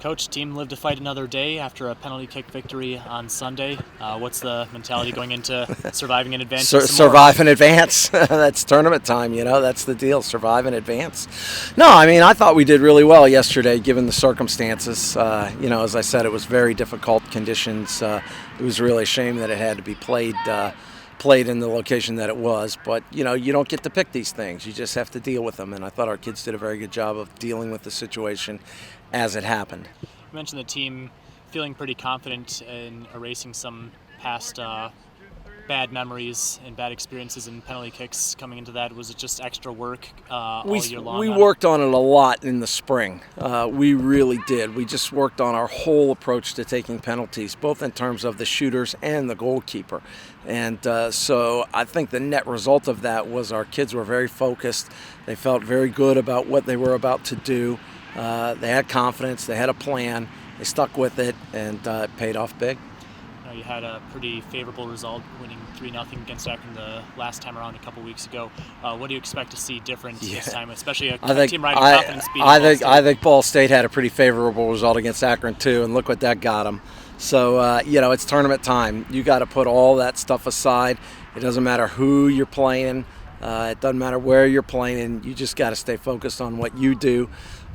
Coach, team lived to fight another day after a penalty kick victory on Sunday. What's the mentality going into surviving in advance? Survive in advance. That's tournament time, that's the deal. Survive in advance. No, I thought we did really well yesterday given the circumstances. As I said, it was very difficult conditions. It was really a shame that it had to be played in the location that it was, but you don't get to pick these things. You just have to deal with them, and I thought our kids did a very good job of dealing with the situation as it happened. You mentioned the team feeling pretty confident in erasing some past bad memories and bad experiences and penalty kicks coming into that. Was it just extra work all year long? We worked on it a lot in the spring. We really did. We just worked on our whole approach to taking penalties, both in terms of the shooters and the goalkeeper. And so I think the net result of that was our kids were very focused. They felt very good about what they were about to do. They had confidence. They had a plan. They stuck with it, and it paid off big. You had a pretty favorable result, winning 3-0 against Akron the last time around a couple weeks ago. What do you expect to see different this time, especially a team riding confidence beating Ball State? I think Ball State had a pretty favorable result against Akron too, and look what that got them. So it's tournament time. You got to put all that stuff aside. It doesn't matter who you're playing. It doesn't matter where you're playing. You just got to stay focused on what you do,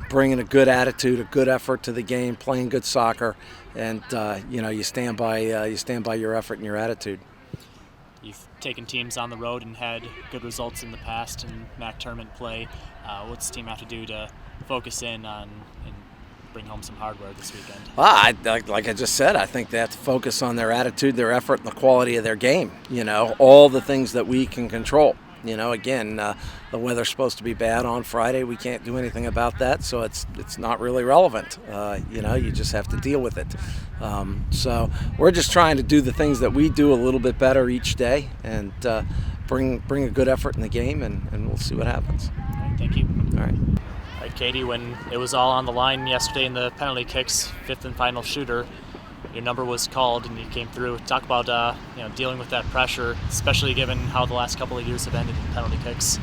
bringing a good attitude, a good effort to the game, playing good soccer, and you stand by your effort and your attitude. You've taken teams on the road and had good results in the past in MAC tournament play. What's the team have to do to focus in on and bring home some hardware this weekend? Like I just said, I think they have to focus on their attitude, their effort, and the quality of their game. All the things that we can control. Again, the weather's supposed to be bad on Friday. We can't do anything about that, so it's not really relevant. You just have to deal with it. So we're just trying to do the things that we do a little bit better each day and bring a good effort in the game, and we'll see what happens. All right, thank you. All right. All right, Katie, when it was all on the line yesterday in the penalty kicks, fifth and final shooter, your number was called and you came through. Talk about dealing with that pressure, especially given how the last couple of years have ended in penalty kicks.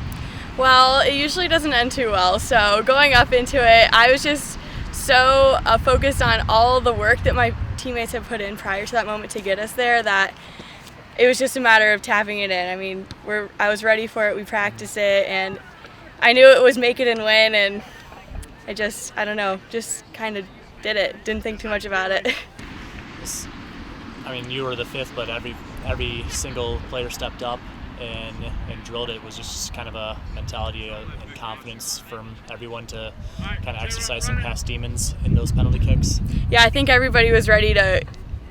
Well, it usually doesn't end too well. So going up into it, I was just so focused on all the work that my teammates had put in prior to that moment to get us there that it was just a matter of tapping it in. I was ready for it. We practiced it, and I knew it was make it and win. And I just kind of did it. Didn't think too much about it. You were the fifth, but every single player stepped up and drilled it. It was just kind of a mentality and confidence from everyone to kind of exercise some past demons in those penalty kicks. Yeah, I think everybody was ready to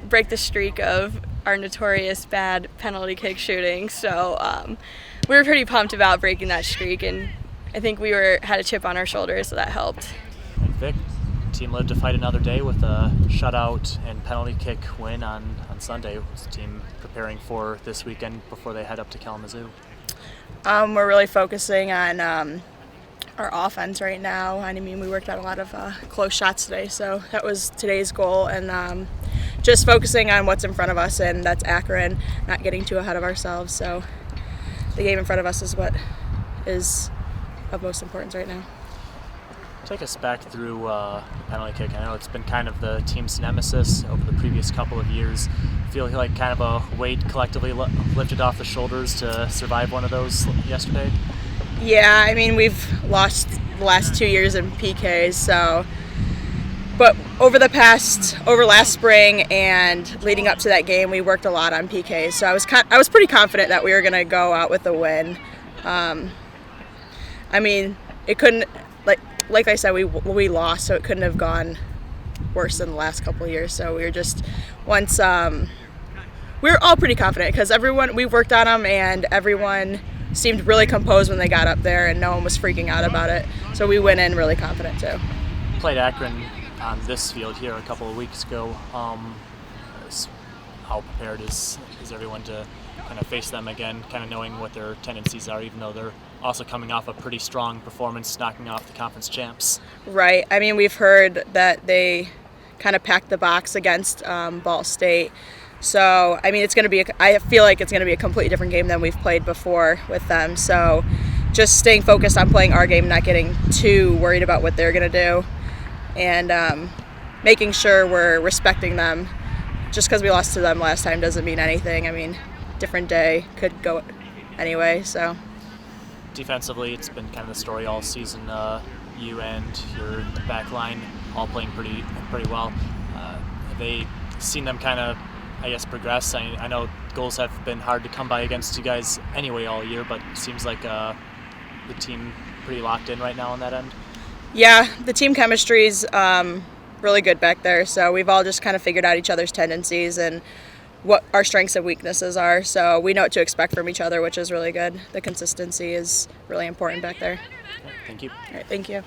break the streak of our notorious bad penalty kick shooting. So we were pretty pumped about breaking that streak, and I think we had a chip on our shoulders, so that helped. And Vic, team lived to fight another day with a shutout and penalty kick win on Sunday. Was the team preparing for this weekend before they head up to Kalamazoo? We're really focusing on our offense right now. We worked out a lot of close shots today, so that was today's goal, and just focusing on what's in front of us, and that's Akron, not getting too ahead of ourselves. So the game in front of us is what is of most importance right now. Take us back through the penalty kick. I know it's been kind of the team's nemesis over the previous couple of years. Feel like kind of a weight collectively lifted off the shoulders to survive one of those yesterday? Yeah, we've lost the last 2 years in PKs, so. But over last spring and leading up to that game, we worked a lot on PKs. So I was pretty confident that we were going to go out with a win. It couldn't. Like I said, we lost, so it couldn't have gone worse than the last couple of years. So we were just we were all pretty confident because we worked on them, and everyone seemed really composed when they got up there, and no one was freaking out about it. So we went in really confident too. Played Akron on this field here a couple of weeks ago. How prepared is everyone to kind of face them again, kind of knowing what their tendencies are, even though they're also coming off a pretty strong performance, knocking off the conference champs? Right. We've heard that they kind of packed the box against Ball State. So, it's going to be I feel like it's going to be a completely different game than we've played before with them. So, just staying focused on playing our game, not getting too worried about what they're going to do. And making sure we're respecting them. Just because we lost to them last time doesn't mean anything. I mean, different day, could go anyway. So Defensively, it's been kind of the story all season. You and your back line all playing pretty well. Have they seen them kind of, I guess, progress? I know goals have been hard to come by against you guys anyway all year, but it seems like the team pretty locked in right now on that end. yeah, the team chemistry's really good back there. So we've all just kind of figured out each other's tendencies and what our strengths and weaknesses are. So we know what to expect from each other, which is really good. The consistency is really important back there. Thank you. All right, thank you.